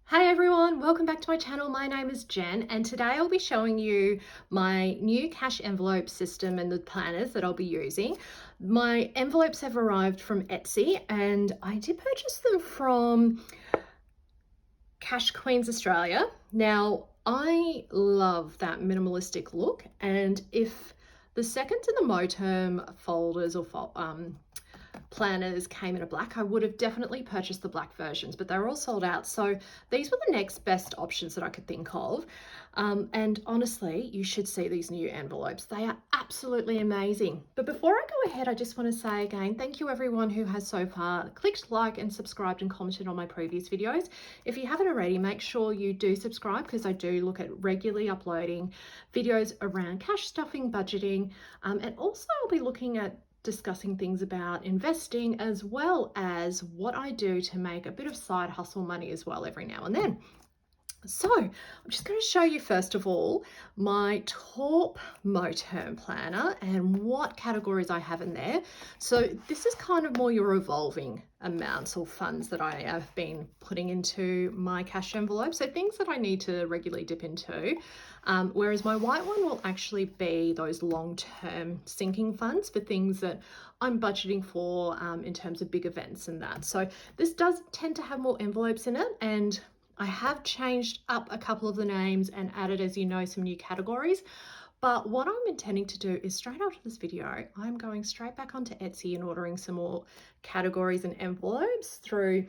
Hey everyone, welcome back to my channel. My name is Jen and today I'll be showing you my new cash envelope system and the planners that I'll be using. My envelopes have arrived from Etsy and I did purchase them from Cash Queens Australia. Now I love that minimalistic look, and if the second to the Moterm folders or planners came in a black, I would have definitely purchased the black versions, but they were all sold out. So these were the next best options that I could think of. And honestly, you should see these new envelopes. They are absolutely amazing. But before I go ahead, I just want to say again, thank you everyone who has so far clicked like and subscribed and commented on my previous videos. If you haven't already, make sure you do subscribe because I do look at regularly uploading videos around cash stuffing, budgeting, and also I'll be looking at discussing things about investing as well as what I do to make a bit of side hustle money as well every now and then. So I'm just going to show you first of all my top Moterm planner and what categories I have in there. So this is kind of more your revolving amounts or funds that I have been putting into my cash envelope. So things that I need to regularly dip into. Whereas my white one will actually be those long-term sinking funds for things that I'm budgeting for in terms of big events and that. So this does tend to have more envelopes in it, and I have changed up a couple of the names and added, as you know, some new categories. But what I'm intending to do is straight after this video, I'm going straight back onto Etsy and ordering some more categories and envelopes through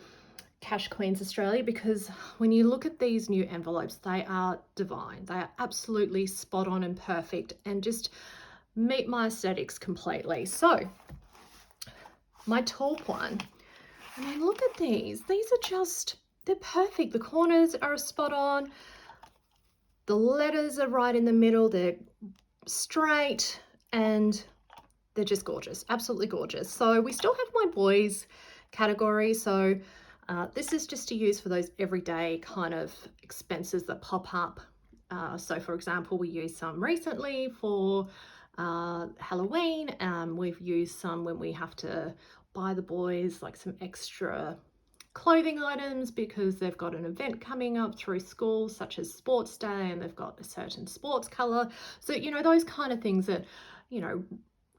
Cash Queens Australia, because when you look at these new envelopes, they are divine. They are absolutely spot on and perfect and just meet my aesthetics completely. So my top one, I mean, look at these. These are just, they're perfect. The corners are spot on. The letters are right in the middle. They're straight and they're just gorgeous. Absolutely gorgeous. So we still have my boys category. So this is just to use for those everyday kind of expenses that pop up. So for example, we used some recently for Halloween. We've used some when we have to buy the boys like some extra clothing items because they've got an event coming up through school such as sports day and they've got a certain sports color. So, you know, those kind of things that, you know,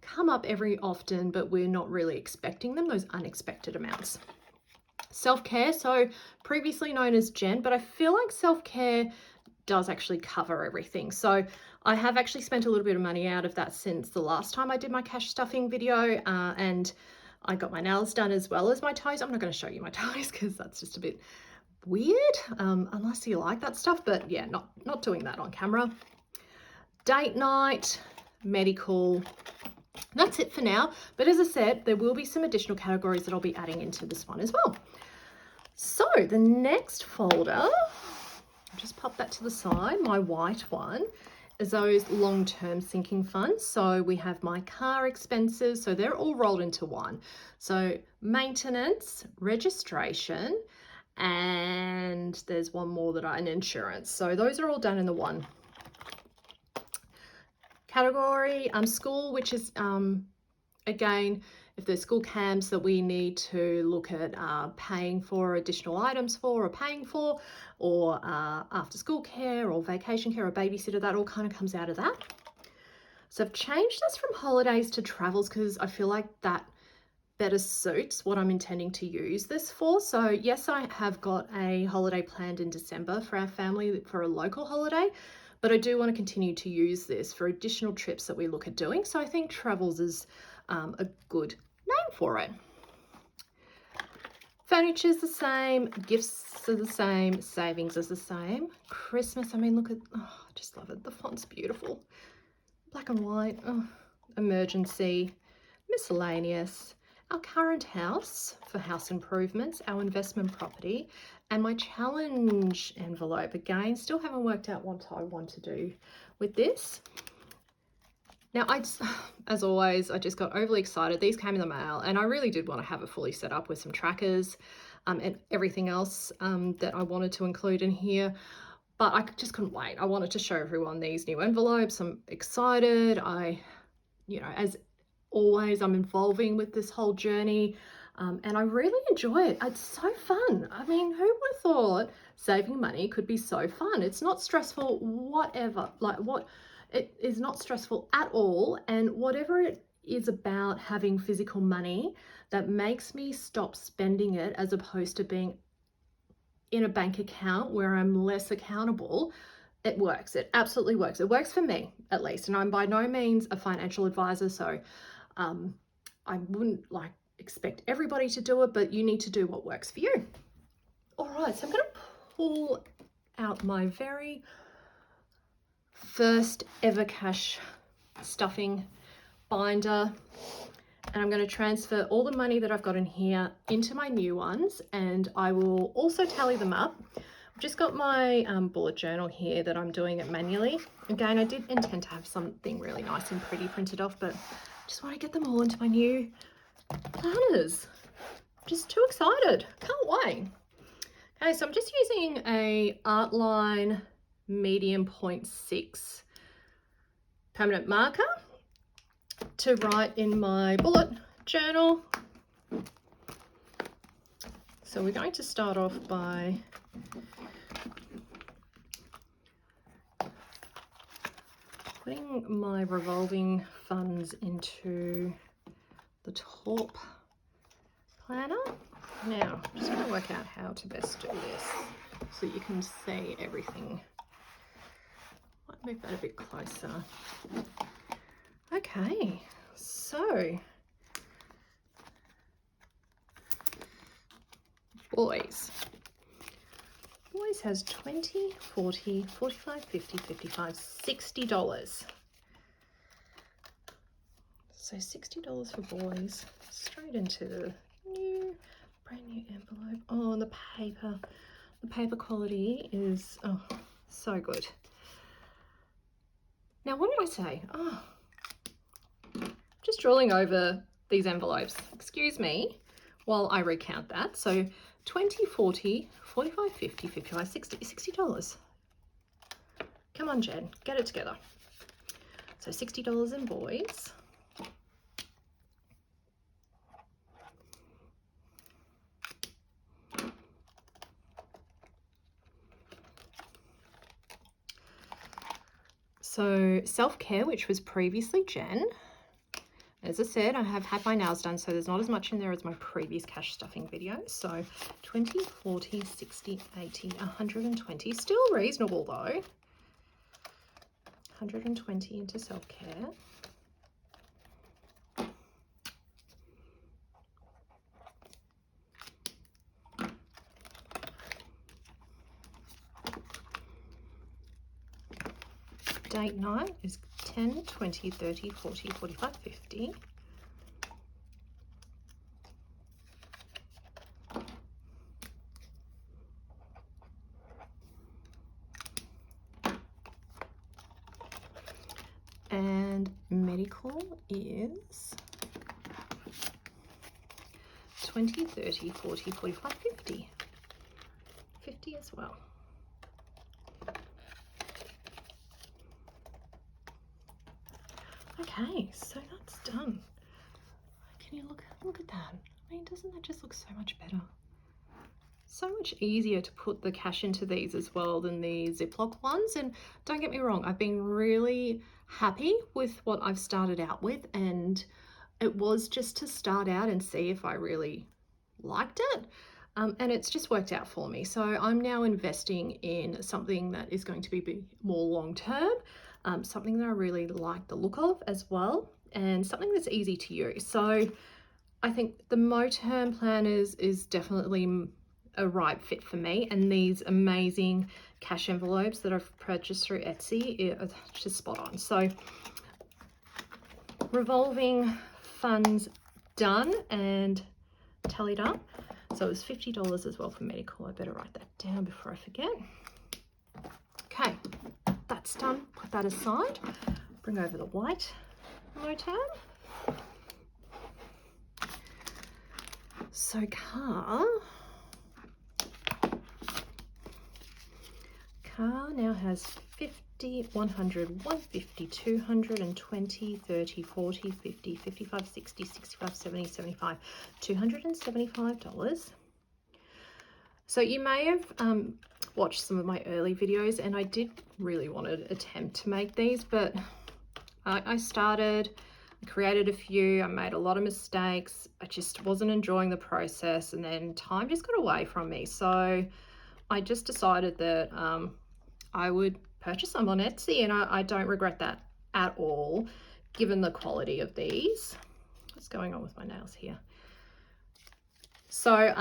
come up every often, but we're not really expecting them, those unexpected amounts. Self-care, so previously known as Jen, but I feel like self-care does actually cover everything. So I have actually spent a little bit of money out of that since the last time I did my cash stuffing video, and I got my nails done as well as my toes. I'm not going to show you my toes because that's just a bit weird, unless you like that stuff, but yeah, not doing that on camera. Date night, medical, that's it for now. But as I said, there will be some additional categories that I'll be adding into this one as well. So the next folder, I'll just pop that to the side, my white one, is those long-term sinking funds. So we have my car expenses, so they're all rolled into one. So maintenance, registration, and there's one more that and insurance. So those are all done in the one category. School, which is again, if there's school camps that we need to look at paying for additional items for or paying for, or after school care or vacation care or babysitter, that all kind of comes out of that. So I've changed this from holidays to travels because I feel like that better suits what I'm intending to use this for. So yes, I have got a holiday planned in December for our family for a local holiday, but I do want to continue to use this for additional trips that we look at doing. So I think travels is a good name for it. Furniture's the same, gifts are the same, savings is the same. Christmas, I mean, look at, oh, I just love it. The font's beautiful. Black and white, oh, emergency, miscellaneous, our current house for house improvements, our investment property, and my challenge envelope. Again, still haven't worked out what I want to do with this. Now, as always, I just got overly excited. These came in the mail and I really did want to have it fully set up with some trackers and everything else that I wanted to include in here. But I just couldn't wait. I wanted to show everyone these new envelopes. I'm excited. You know, as always, I'm evolving with this whole journey. and I really enjoy it. It's so fun. I mean, who would have thought saving money could be so fun? It's not stressful whatever, it is not stressful at all. And whatever it is about having physical money that makes me stop spending it, as opposed to being in a bank account where I'm less accountable, it works. It absolutely works. It works for me, at least. And I'm by no means a financial advisor, so I wouldn't expect everybody to do it, but you need to do what works for you. All right, so I'm going to pull out my very first ever cash stuffing binder, and I'm going to transfer all the money that I've got in here into my new ones, and I will also tally them up. I've just got my bullet journal here that I'm doing it manually. Again, I did intend to have something really nice and pretty printed off, but just want to get them all into my new planners. Just too excited. Can't wait. Okay, so I'm just using a Artline medium 0.6 permanent marker to write in my bullet journal. So we're going to start off by putting my revolving funds into the top planner. Now, I'm just going to work out how to best do this so you can see everything. Might move that a bit closer. Okay, so boys has 20, 40, 45, 50, 55, $60. So $60 for boys, straight into the brand new envelope. Oh, and the paper quality is so good. Now, what did I say? Oh, just drooling over these envelopes. Excuse me while I recount that. So 20, 40, 45, 50, 55, 60, $60. Come on, Jen, get it together. So $60 in boys. So self-care, which was previously Jen. As I said, I have had my nails done, so there's not as much in there as my previous cash stuffing video. So 20, 40, 60, 80, 120. Still reasonable though. 120 into self-care. Date night is 10, 20, 30, 40, 45, 50. And medical is 20, 30, 40, 45, 50. 50 as well. Okay, so that's done. Can you look at that? I mean, doesn't that just look so much better? So much easier to put the cash into these as well than the Ziploc ones. And don't get me wrong, I've been really happy with what I've started out with, and it was just to start out and see if I really liked it. And it's just worked out for me. So I'm now investing in something that is going to be more long-term, something that I really like the look of as well, and something that's easy to use. So I think the Moterm planners is definitely a right fit for me, and these amazing cash envelopes that I've purchased through Etsy are just spot on. So revolving funds done and tallied up. So it was $50 as well for medical. I better write that down before I forget. Okay, that's done. Put that aside. Bring over the white Moterm. So car now has 50, 100, 150, 220, 30, 40, 50, 55, 60, 65, 70, 75, $275. So you may have watched some of my early videos, and I did really want to attempt to make these, but I started, created a few, I made a lot of mistakes, I just wasn't enjoying the process, and then time just got away from me. So I just decided that I would purchase them on Etsy, and I don't regret that at all, given the quality of these. What's going on with my nails here? So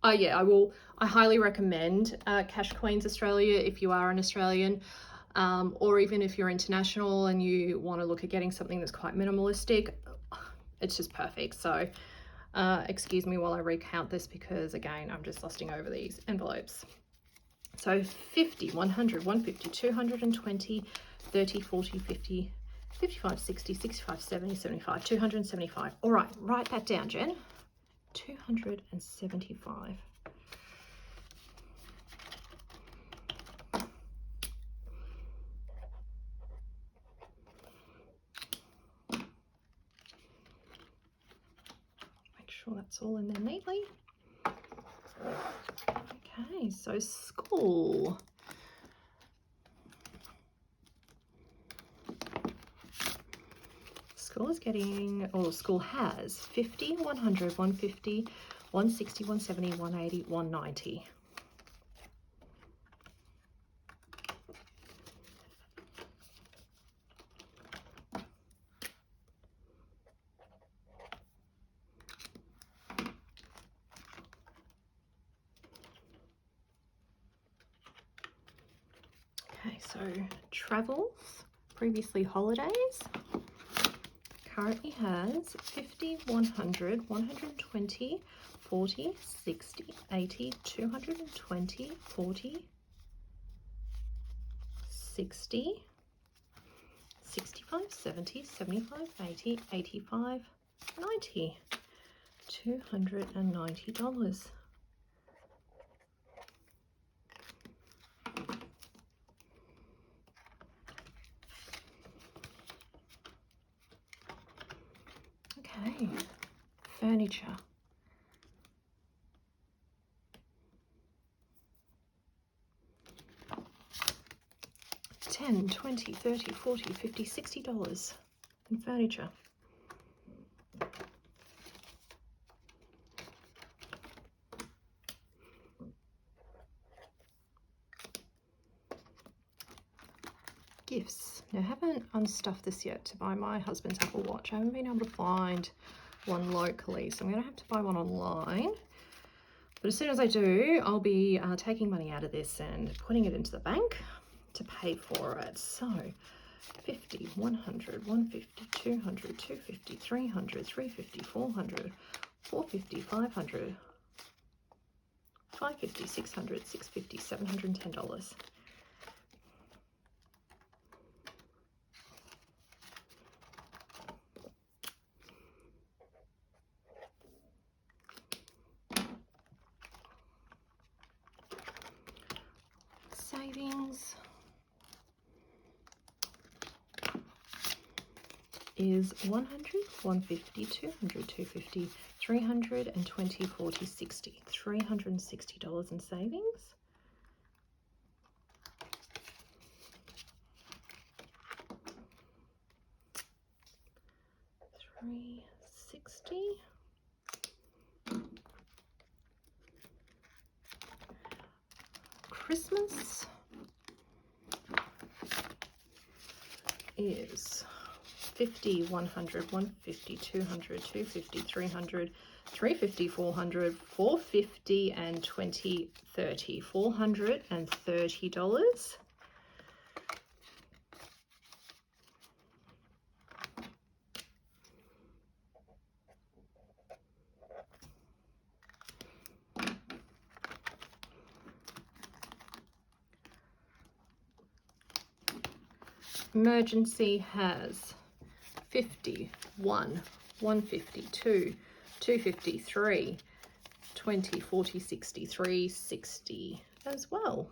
yeah, I highly recommend Cash Queens Australia if you are an Australian, or even if you're international and you want to look at getting something that's quite minimalistic. It's just perfect. So excuse me while I recount this, because again, I'm just lusting over these envelopes. So 50, 100, 150, 220, 30, 40, 50, 55, 60, 65, 70, 75, 275. All right, write that down, Jen. 275. Make sure that's all in there neatly. Okay, so school. School is getting, or school has 50, 100, 150, 160, 170, 180, 190. Okay, so travels, previously holidays, currently has 50, 100, 120, 40, 60, 80, 220, 40, 60, 65, 70, 75, 80, 85, 90, $290. Okay, furniture. $10, $20, $30, $40, $50, $60 in furniture. Gifts. Now, I haven't unstuffed this yet to buy my husband's Apple Watch. I haven't been able to find one locally, so I'm going to have to buy one online. But as soon as I do, I'll be taking money out of this and putting it into the bank to pay for it. So 50, 100, 150, 200, 250, 300, 350, 400, 450, 500, 550, 600, 650, $710. Savings is 100, 150, 200, 250, 320, 40, 60, $360 in savings. $360. Christmas is 50, 100, 150, 200, 250, 300, 350, 400, 450, and 20, 30, $430. Emergency has 50, 1, 150, 2, 250, 3, 20, 40, 60, 360 as well.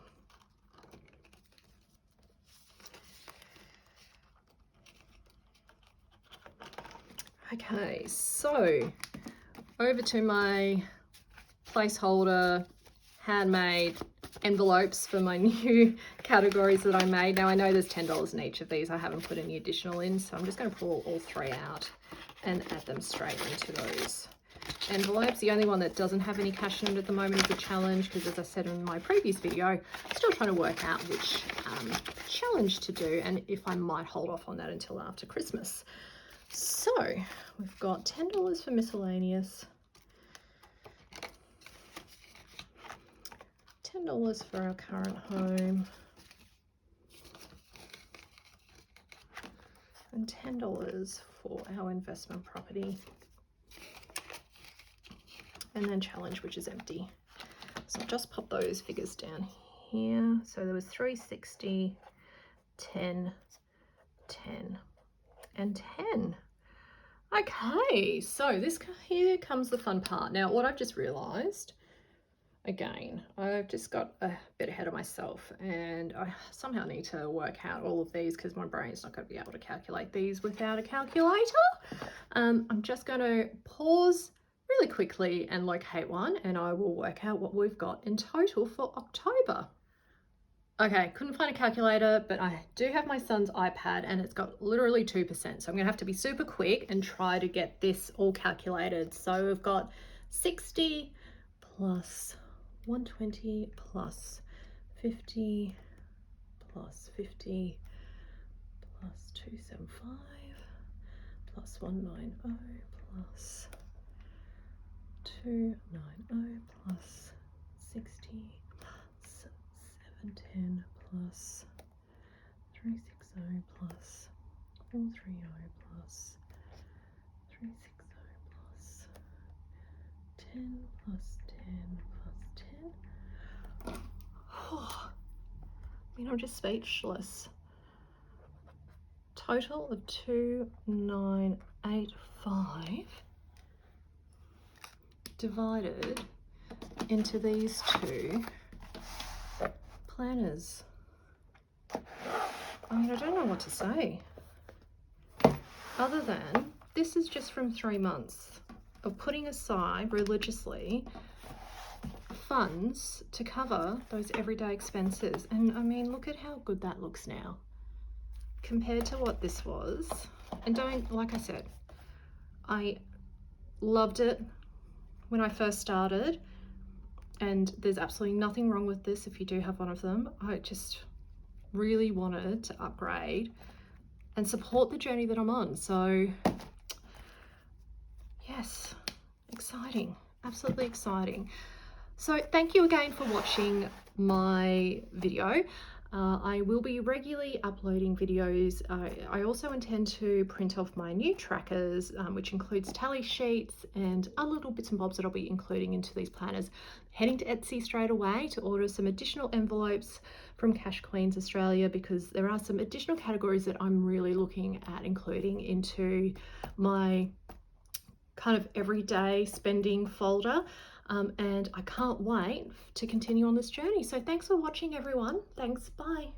Okay, so over to my placeholder handmade envelopes for my new categories that I made. Now I know there's $10 in each of these. I haven't put any additional in, so I'm just going to pull all three out and add them straight into those envelopes. The only one that doesn't have any cash in it at the moment is the challenge, because as I said in my previous video, I'm still trying to work out which challenge to do and if I might hold off on that until after Christmas. So we've got $10 for miscellaneous, $10 for our current home, and $10 for our investment property, and then challenge, which is empty. So I'll just pop those figures down here. So there was 360, 10, 10, and 10. Okay, so here comes the fun part. Now, what I've just realized, again, I've just got a bit ahead of myself, and I somehow need to work out all of these because my brain's not going to be able to calculate these without a calculator. I'm just going to pause really quickly and locate one, and I will work out what we've got in total for October. Okay, couldn't find a calculator, but I do have my son's iPad and it's got literally 2%. So I'm gonna have to be super quick and try to get this all calculated. So we've got 60 plus 120 plus 50 plus 50 plus 275 plus 190 plus 290 plus 60 plus 710 plus 360 plus 430 plus 360 plus 10 plus 10 plus 10. Oh, I mean, I'm just speechless. Total of 2985 divided into these two planners. I mean, I don't know what to say other than this is just from 3 months of putting aside religiously funds to cover those everyday expenses. And I mean, look at how good that looks now compared to what this was. And don't, like I said, I loved it when I first started, and there's absolutely nothing wrong with this if you do have one of them. I just really wanted to upgrade and support the journey that I'm on. So yes, exciting, absolutely exciting. So thank you again for watching my video. I will be regularly uploading videos. I also intend to print off my new trackers, which includes tally sheets and other little bits and bobs that I'll be including into these planners. Heading to Etsy straight away to order some additional envelopes from Cash Queens Australia, because there are some additional categories that I'm really looking at including into my kind of everyday spending folder. And I can't wait to continue on this journey. So thanks for watching, everyone. Thanks, bye.